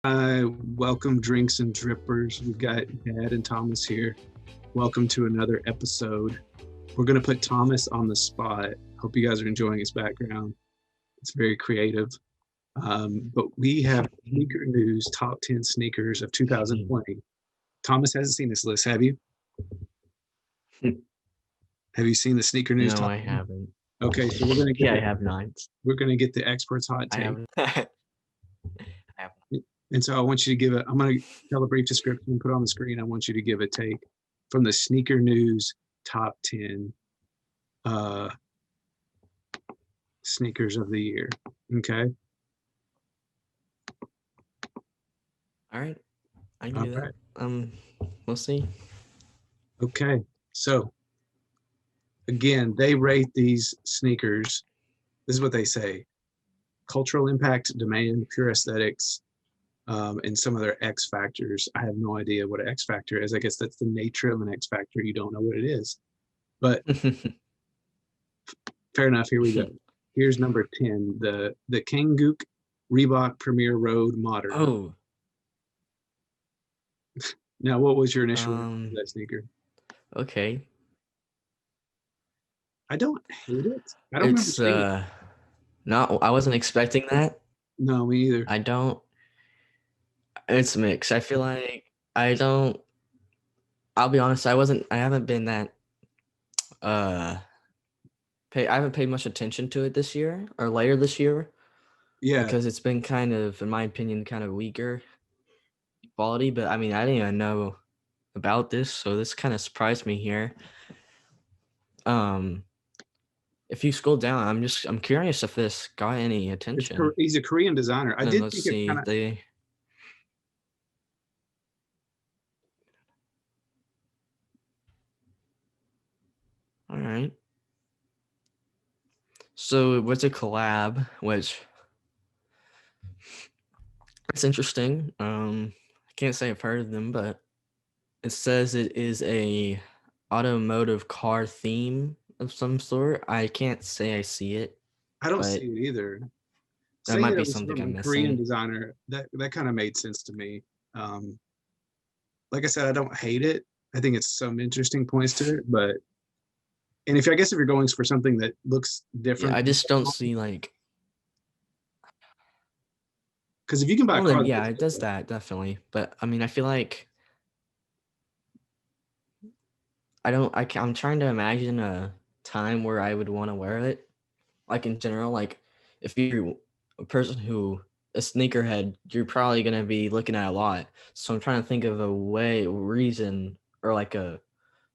Welcome, drinks and drippers. We've got Dad and Thomas here. Welcome to another episode. We're going to put Thomas on the spot. Hope you guys are enjoying his background. It's very creative. But we have Sneakernews top 10 sneakers of 2020. Thomas hasn't seen this list, have you? Have you seen the Sneakernews No, top I 10? haven't. Okay, so we're going to get I have not. we're going to get the expert's hot I take. haven't. I haven't. And so I want you to give it, I'm going to tell a brief description and put it on the screen. I want you to give a take from the Sneakernews top 10 sneakers of the year. Okay. All right. I can do that. We'll see. Okay. So again, they rate these sneakers. This is what they say: cultural impact, demand, pure aesthetics, and some of their X factors. I have no idea what an X factor is. I guess that's the nature of an X factor. You don't know what it is. But fair enough. Here we go. Here's number 10, the Kanguk Reebok Premier Road Modern. Oh. Now, what was your initial reaction to that sneaker? Okay. I don't hate it. I don't It's not. I wasn't expecting that. No, me either. I don't. It's mixed. I feel like I don't. I'll be honest. I haven't been that. I haven't paid much attention to it this year or later this year. Yeah. Because it's been kind of, in my opinion, kind of weaker quality. But I mean, I didn't even know about this, so this kind of surprised me here. If you scroll down, I'm curious if this got any attention. He's a Korean designer. I did let's think see. They. All right. So it was a collab, which it's interesting. I can't say I've heard of them, but it says it is a automotive car theme of some sort. I can't say I see it. I don't see it either. That might be something I'm missing. Korean designer, that kind of made sense to me. Like I said, I don't hate it. I think it's some interesting points to it, but if you're going for something that looks different, I just don't see like. Because if you can buy, it does that definitely. But I mean, I feel like I'm trying to imagine a time where I would want to wear it. Like in general, like if you're a person a sneakerhead, you're probably gonna be looking at a lot. So I'm trying to think of a reason, or like a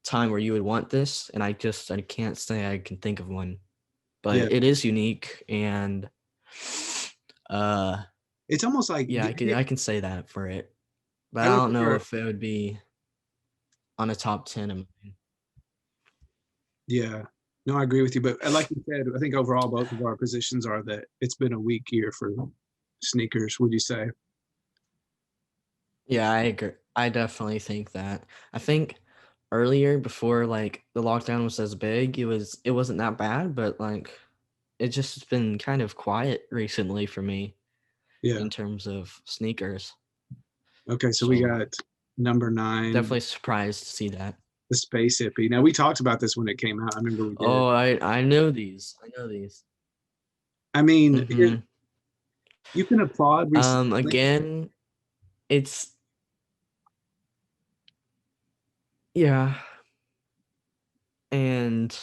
time where you would want this, and I can't say I can think of one. But it is unique, and it's almost like I can say that for it, but I don't know if it would be on a top 10 of mine. Yeah, no, I agree with you. But like you said, I think overall both of our positions are that it's been a weak year for sneakers. Would you say? Yeah, I agree. I definitely think that. I think earlier, before like the lockdown was as big, it wasn't that bad, but like it just been kind of quiet recently for me. Yeah. In terms of sneakers. Okay, so we got number 9. Definitely surprised to see that. The Space Hippie. Now we talked about this when it came out. I remember we did. Oh, I know these. I mean, you can applaud. Again, it's and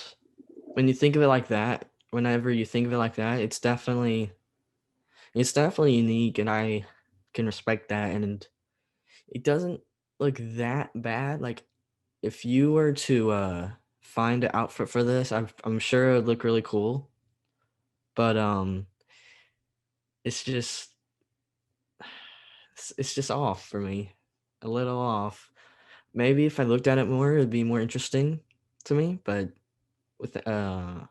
when you think of it like that, whenever you think of it like that, it's definitely unique, and I can respect that. And it doesn't look that bad. Like if you were to find an outfit for this, I'm sure it would look really cool. But it's just off for me, a little off. Maybe if I looked at it more, it'd be more interesting to me. But with I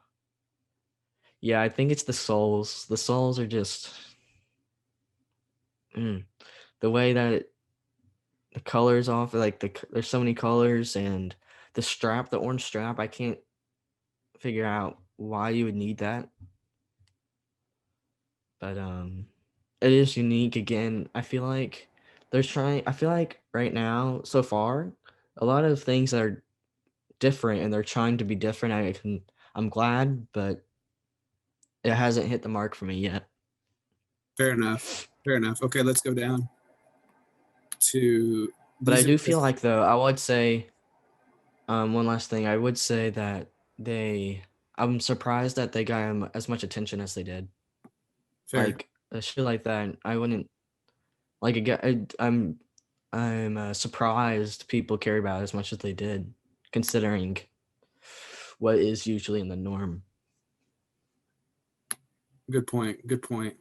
think it's the soles. The soles are just the way that the colors off. Like there's so many colors, and the strap, the orange strap. I can't figure out why you would need that. But it is unique. Again, I feel like they're trying. I feel like right now, so far, a lot of things are different, and they're trying to be different. I'm glad, but it hasn't hit the mark for me yet. Fair enough. Fair enough. Okay, let's go down to But I these are do feel just like, though, I would say, one last thing. I would say that I'm surprised that they got as much attention as they did. fair. Like a shoe like that, I wouldn't like. Again, I'm surprised people care about it as much as they did, considering what is usually in the norm. Good point. Good point.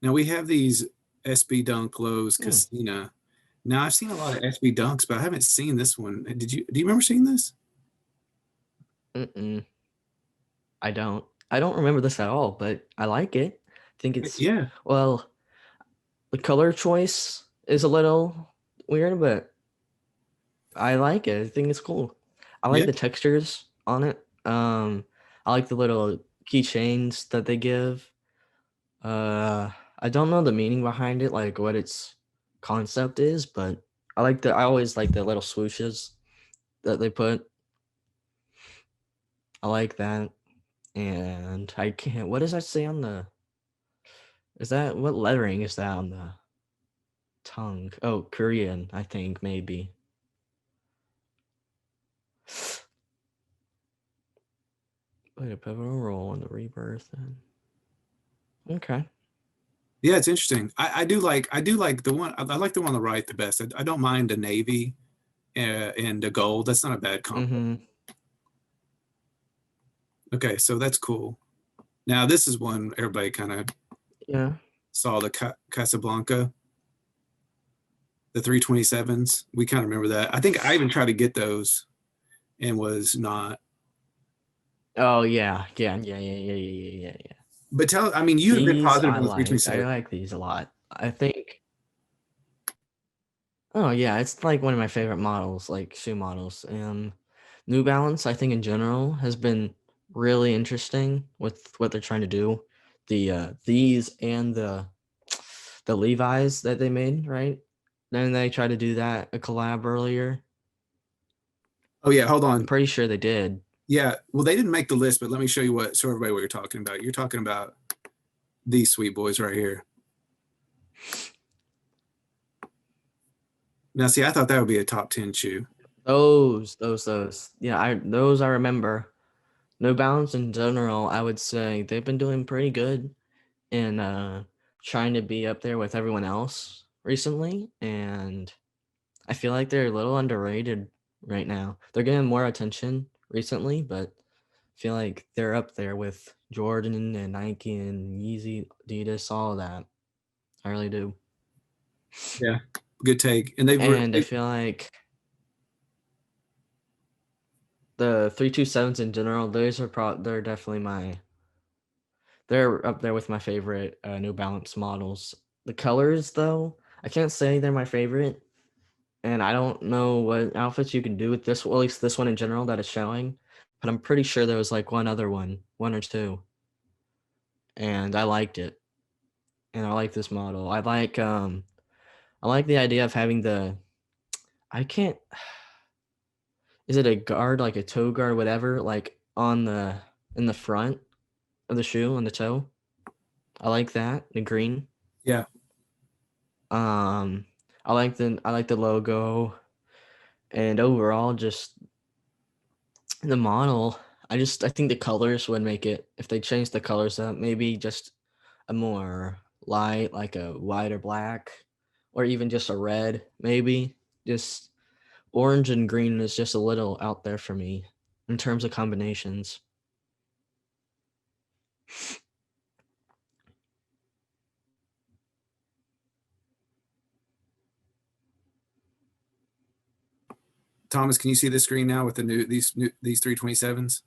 Now we have these SB Dunk lows Hmm. Casina. Now I've seen a lot of SB Dunks, but I haven't seen this one. Did you? Do you remember seeing this? Mm-mm, I don't. I don't remember this at all, but I like it. I think it's Yeah. well, the color choice is a little weird, but I like it. I think it's cool. I like Yeah. the textures on it. I like the little keychains that they give. I don't know the meaning behind it, like what its concept is, but I always like the little swooshes that they put. I like that. And I can't, what does that say on the, what lettering is that on the tongue? Oh, Korean, I think, maybe. Played a pivotal role in the rebirth. Okay. Yeah, it's interesting. I do like the one. I like the one on the right the best. I don't mind the navy and the gold. That's not a bad combo. Mm-hmm. Okay, so that's cool. Now this is one everybody kind of Yeah. saw the Casablanca, the 327s. We kind of remember that. I think I even tried to get those and was not. Oh yeah. Yeah. Yeah. Yeah. Yeah. Yeah. Yeah. Yeah. But I mean, you have been These positive I on the like. I 327. like these a lot. I think. Oh yeah, it's like one of my favorite models, like shoe models. New Balance, I think in general, has been really interesting with what they're trying to do. These and the Levi's that they made, right? Then they tried to do that a collab earlier. Oh yeah, hold I'm on. pretty sure they did. Yeah, well they didn't make the list, but let me show you everybody what you're talking about. You're talking about these sweet boys right here. Now, see, I thought that would be a top 10 shoe. Those. Yeah, I remember. New Balance in general, I would say they've been doing pretty good in trying to be up there with everyone else recently, and I feel like they're a little underrated right now. They're getting more attention recently, but I feel like they're up there with Jordan and Nike and Yeezy, Adidas, all of that. I really do. Yeah, good take. And And I feel like the 327s in general, they're definitely they're up there with my favorite New Balance models. The colors, though, I can't say they're my favorite, and I don't know what outfits you can do with this. Well, at least this one in general that it's showing, but I'm pretty sure there was like one other one or two, and I liked it. And I like this model. I like the idea of having I can't. Is it a guard, like a toe guard, whatever, like on in the front of the shoe on the toe? I like that, the green. yeah, Um, I like the logo, and overall just the model. I think the colors would make it, if they change the colors up, maybe just a more light, like a white or black, or even just a red, maybe. Just orange and green is just a little out there for me in terms of combinations. Thomas, can you see the screen now with these 327s?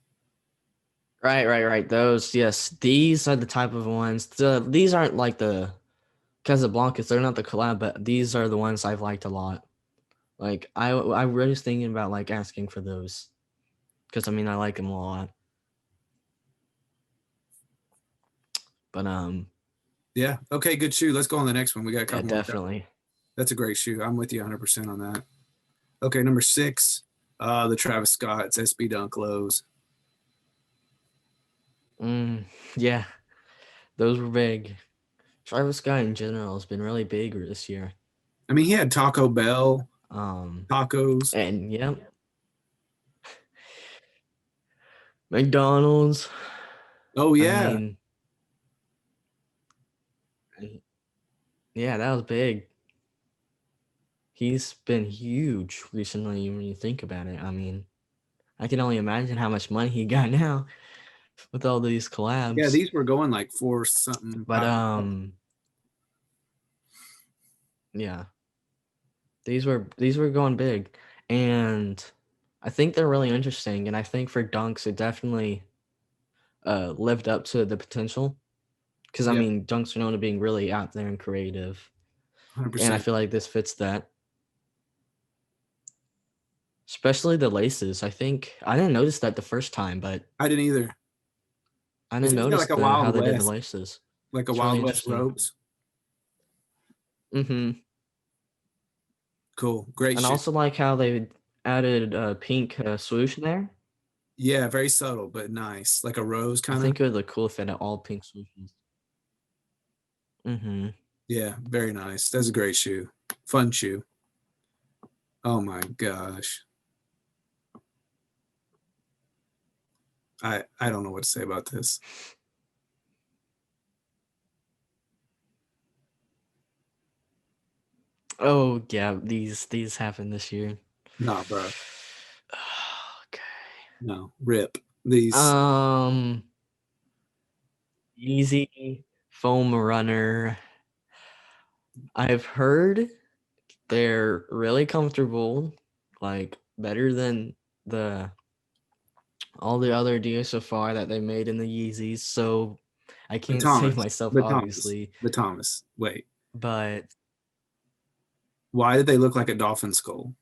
Right. Those, yes, these are the type of ones. These aren't like the Casablancas. They're not the collab, but these are the ones I've liked a lot. Like I was thinking about like asking for those because I mean I like them a lot. But Yeah. Okay, good shoe. Let's go on the next one. We got a yeah, couple more. definitely. That's a great shoe. I'm with you 100% on that. Okay, number 6, the Travis Scott's SB Dunk lows. Yeah, those were big. Travis Scott in general has been really big this year. I mean, he had Taco Bell Um, tacos. and yeah, McDonald's. Oh I yeah, mean, yeah, that was big. He's been huge recently when you think about it. I mean, I can only imagine how much money he got now with all these yeah. collabs. These were going like 4 something. But yeah, these were going big, and I think they're really interesting. And I think for dunks, it definitely lived up to the potential. Because I Yep, mean, dunks are known to being really out there and creative, and I 100%. feel like this fits that. Especially the laces. I think I didn't notice that the first time, but I didn't either. I It didn't seems got notice like a how Wild they did the West, laces. like a It's really Wild West interesting. ropes. Mm-hmm. Cool, great And I shoe. also like how they added pink swoosh in there. Yeah, very subtle but nice, like a rose I kind of. think it would look cool if it had all pink swooshes. Mm-hmm. Yeah, very nice. That's a great shoe. Fun shoe. Oh my gosh. I don't know what to say about this. Oh yeah, these happened this year. Nah, bro. Okay. No, rip. These Easy foam runner. I've heard they're really comfortable, like better than the all the other deals so far that they made in the Yeezys. So I the can't save Thomas. myself, The Thomas. obviously, The Thomas. Wait. but Why did they look like a dolphin skull?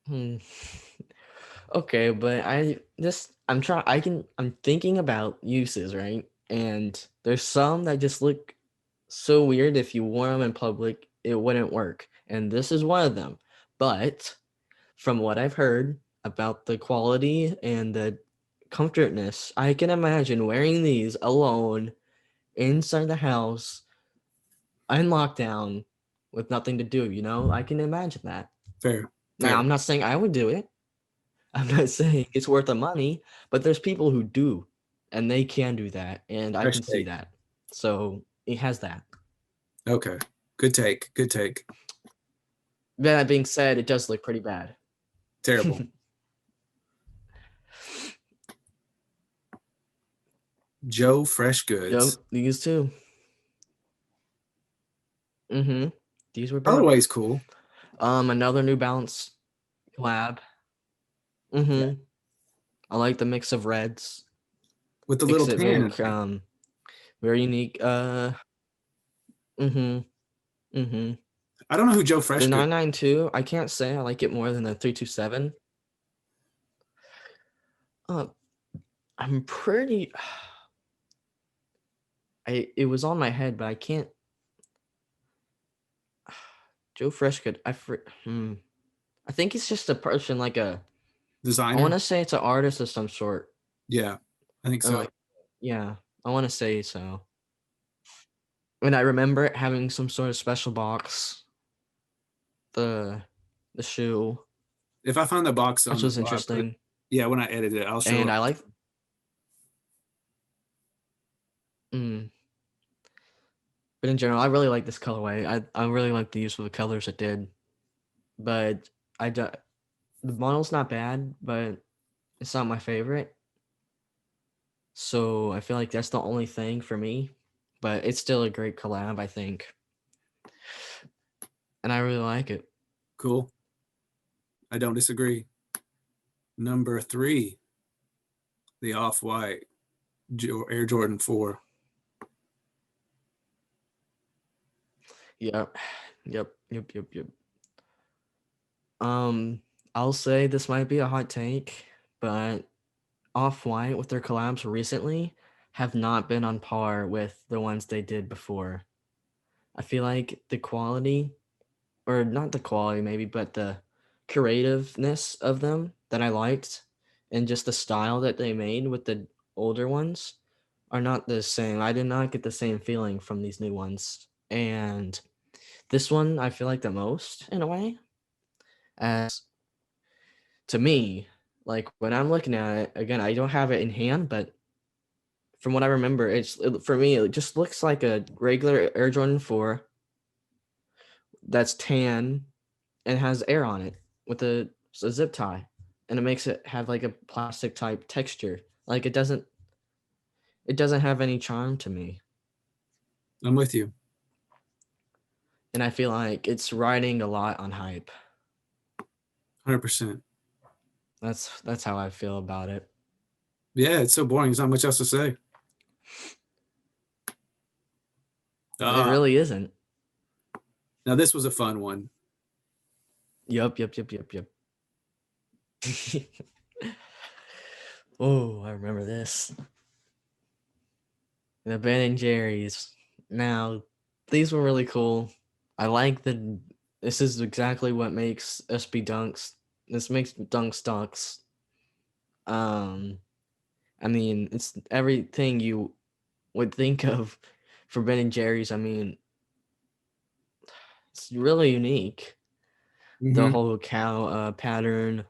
hmm. Okay, but I'm thinking about uses, right? And there's some that just look so weird if you wore them in public, it wouldn't work. And this is one of them. But from what I've heard about the quality and the comfortness, I can imagine wearing these alone inside the house in lockdown with nothing to do, you know? I can imagine that. Fair. Now, Fair. I'm not saying I would do it. I'm not saying it's worth the money, but there's people who do, and they can do that, and I Fresh can see take. that. So it has that. Okay. Good take. Good take. That being said, it does look pretty bad. Terrible. Joe Fresh Yep, Goods. these two. Mm-hmm. These were big. Colorway's cool. Another New Balance collab. Yeah. Mm-hmm. I like the mix of reds. With the little Makes it tan very in there. very unique. Mm-hmm. Mm-hmm. I don't know who Joe The Fresh Goods. 992, I can't say I like it more than the 327. Uh, I'm pretty. It was on my head, but I can't. Joe Freshgood. I think it's just a person like a. I want Designer. to say it's an artist of some sort, Yeah, I think and so. like, yeah, I want to say so. And I remember it having some sort of special box. The the shoe, If I find the box on which the was blog, interesting, yeah, when I edit it, I'll show and it. I like. Mm, but in general, I really like this colorway. I really like the use of the colors it did, but I do, the model's not bad, but it's not my favorite. So I feel like that's the only thing for me, but it's still a great collab, I think, and I really like it. Cool. I don't disagree. Number 3, the Off-White Air Jordan 4. Yep, yep. Um, I'll say this might be a hot take, but Off-White with their collabs recently have not been on par with the ones they did before. I feel like the quality, or not the quality maybe, but the creativeness of them that I liked, and just the style that they made with the older ones are not the same. I did not get the same feeling from these new ones. And this one I feel like the most in a way. As to me, like when I'm looking at it, again, I don't have it in hand, but from what I remember, for me, it just looks like a regular Air Jordan 4 that's tan and has air on it with a zip tie, and it makes it have like a plastic type texture. Like it doesn't have any charm to me, I'm with you. and I feel like it's riding a lot on hype. 100%. That's how I feel about it. Yeah, it's so boring. There's not much else to say. It really isn't. Now this was a fun one. Yup. Oh, I remember this. The Ben and Jerry's. Now, these were really cool. I like the. This is exactly what makes SB Dunks. This makes Dunks Dunks. I mean, it's everything you would think of for Ben and Jerry's. I mean, it's really unique. The Mhm. whole cow pattern,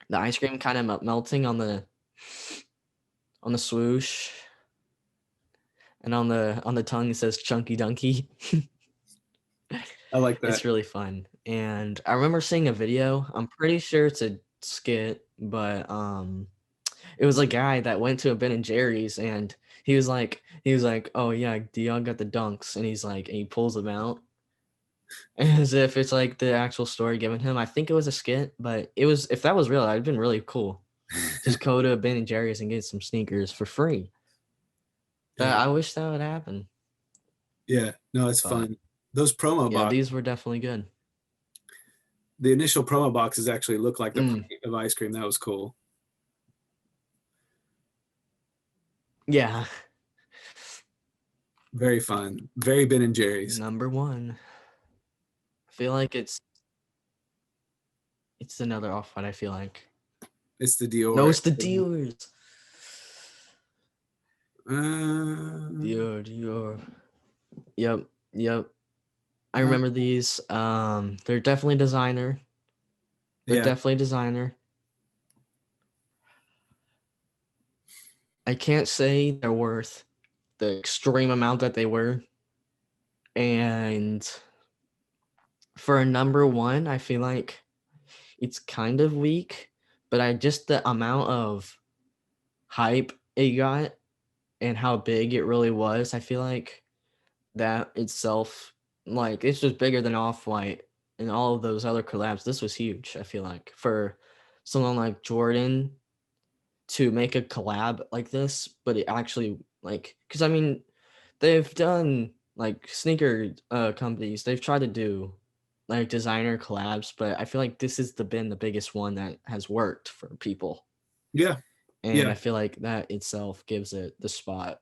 the ice cream kind of melting on the swoosh, and on the tongue it says Chunky Dunky. I like It's that. really fun. And I remember seeing a video. I'm pretty sure it's a skit, but it was a guy that went to a Ben and Jerry's, and he was like, "Oh yeah, do y'all got the dunks?" And he pulls them out as if it's like the actual story given him. I think it was a skit, but if that was real, that'd been really cool. Just go to a Ben and Jerry's and get some sneakers for free. Yeah. I wish that would happen. Yeah. No, it's But fun. Those promo yeah, box, these were definitely good. the initial promo boxes actually look like the Mm. packet of ice cream. That was cool. Yeah. Very fun. Very Ben and Jerry's. Number one. I feel like it's another off-white, I feel like. It's the Dior. No, it's the dealers. Uh, Dior. Yep. I uh, remember these. They're definitely designer. yeah. I can't say they're worth the extreme amount that they were. And for a number one, I feel like it's kind of weak, but the amount of hype it got and how big it really was, I feel like that itself, like, it's just bigger than Off-White and all of those other collabs. This was huge, I feel like, for someone like Jordan to make a collab like this, but it actually, like, because I mean, they've done, like, sneaker companies, they've tried to do, like, designer collabs, but I feel like this has been the biggest one that has worked for people. Yeah. And Yeah. I feel like that itself gives it the spot.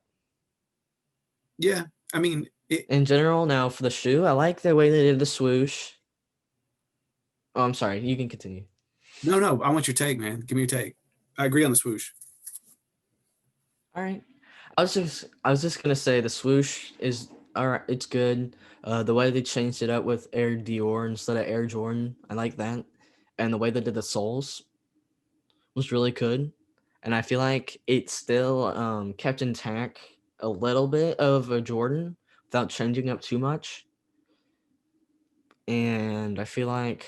Yeah. I mean, In general, now for the shoe, I like the way they did the swoosh. Oh, I'm sorry. You can continue. no. I want your take, man. Give me your take. I agree on the swoosh. All right. I was just gonna say the swoosh is all right. It's good. The way they changed it up with Air Dior instead of Air Jordan, I like that. And the way they did the soles was really good. And I feel like it still kept intact a little bit of a Jordan without changing up too much. And I feel like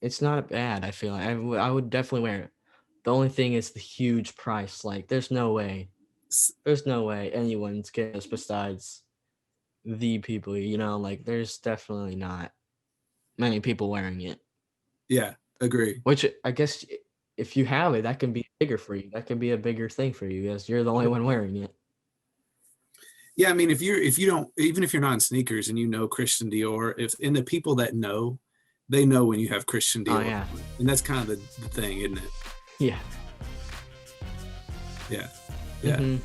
it's not bad. I feel like I would definitely wear it. The only thing is the huge price. Like, there's no way anyone's getting this besides the people, like, there's definitely not many people wearing it. Yeah, agree. Which I guess if you have it, that can be bigger for you. That can be a bigger thing for you, as you're the only one wearing it. Yeah, I mean, if you don't, even if you're not in sneakers and you know Christian Dior, and the people that know, they know when you have Christian Oh Dior, yeah. and that's kind of the thing, isn't it? Yeah. Yeah. Mm-hmm.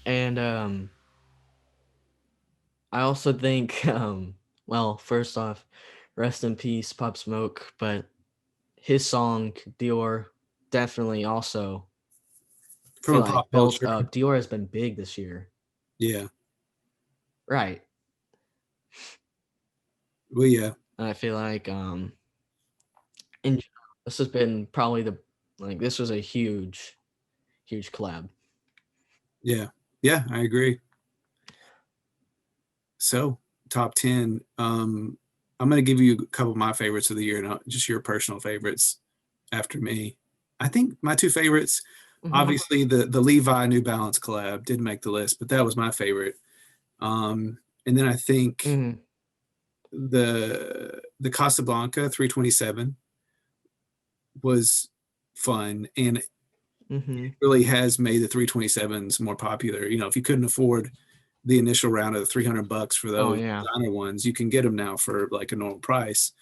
And I also think, well, first off, rest in peace, Pop Smoke. But his song Dior definitely also From feel a pop like built culture. up. Dior has been big this year, Yeah. right? Well, yeah. And I feel like in general, this has been probably this was a huge collab. Yeah. Yeah, I agree. So, top 10. I'm going to give you a couple of my favorites of the year, not just your personal favorites after me. I think my two favorites, Hmm. obviously the Levi New Balance collab didn't make the list, but that was my favorite. And then I think Hmm. the Casablanca 327 was fun, and it Hmm. really has made the 327s more popular. You know, if you couldn't afford the initial round of the $300 for Oh those yeah, designer ones, you can get them now for like a normal price.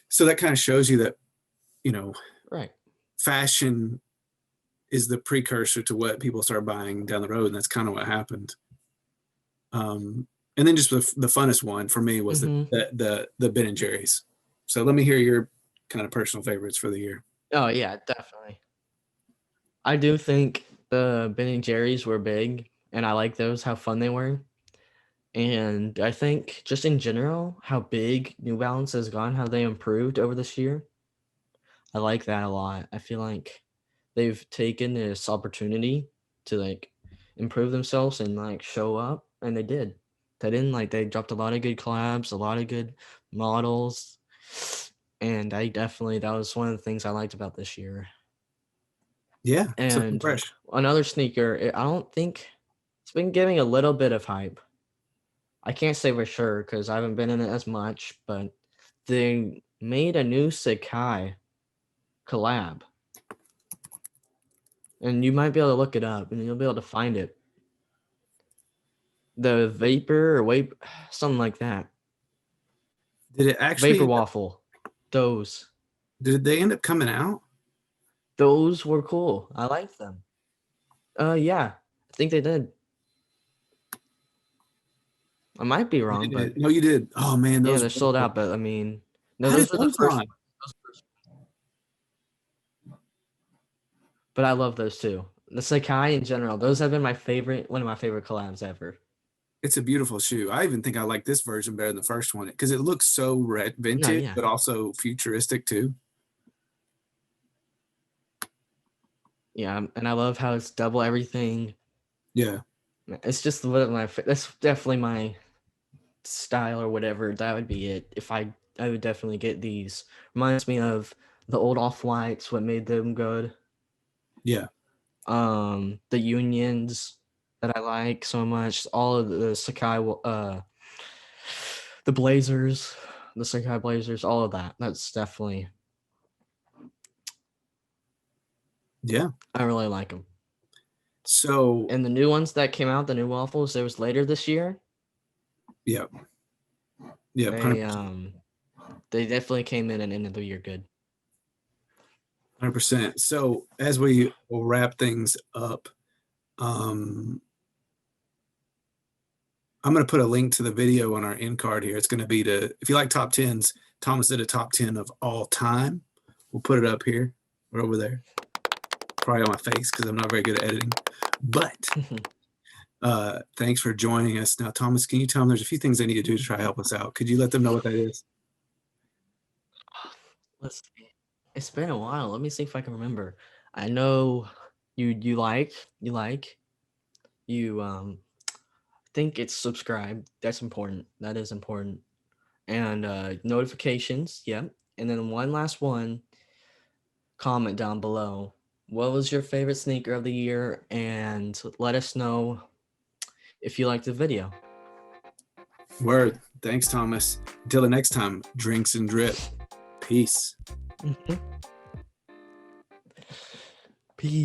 So that kind of shows you that, you know, right. fashion is the precursor to what people start buying down the road, and that's kind of what happened. Um, and then just the funnest one for me was Hmm. the Ben and Jerry's. So let me hear your kind of personal favorites for the year. Oh yeah, definitely. I do think the Ben and Jerry's were big, and I like those. How fun they were. And I think just in general, how big New Balance has gone, how they improved over this year. I like that a lot. I feel like they've taken this opportunity to improve themselves and show up, and they did. They dropped a lot of good collabs, a lot of good models, and that was one of the things I liked about this year. Yeah, something And fresh. another sneaker, I don't think it's been getting a little bit of hype. I can't say for sure because I haven't been in it as much, but they made a new Sakai collab, and you might be able to look it up, and you'll be able to find it. The vapor or vape, something like that. Did it Vapor actually? waffle. Those. Did they end up coming out? Those were cool. I liked them. Yeah, I think they did. I might be You wrong, but did. No, you did. Oh man, yeah, those. they're sold out. But I mean, no, How did those were the those first not? ones. But I love those too. The Sakai in general, those have been one of my favorite collabs ever. It's a beautiful shoe. I even think I like this version better than the first one because it looks so No, vintage, yeah, but also futuristic too. yeah, and I love how it's double everything. Yeah, It's just that's definitely my style or whatever. That would be it. If I would definitely get these. Reminds me of the old off whites. What made them good? yeah, The unions that I like so much. All of the Sakai, the Blazers, the Sakai Blazers. All of that. That's definitely. yeah. I really like them. So And the new ones that came out, the new waffles, it was later this year. yeah, yeah, They definitely came in and ended the year good. 100%. So as we will wrap things up, um, I'm going to put a link to the video on our end card here. It's going to be if you like top tens, Thomas did a top 10 of all time. We'll put it up here or over there. Probably on my face because I'm not very good at editing. But thanks for joining us. Now, Thomas, can you tell them there's a few things they need to do to try to help us out? Could you let them know what that is? Let's see. It's been a while. Let me see if I can remember. I know you think it's subscribe. That's important. That is important. And notifications, yep. And then one last one, comment down below. What was your favorite sneaker of the year? And let us know if you liked the video. Word. Thanks, Thomas. Until the next time, drinks and drip. Peace. Mhm.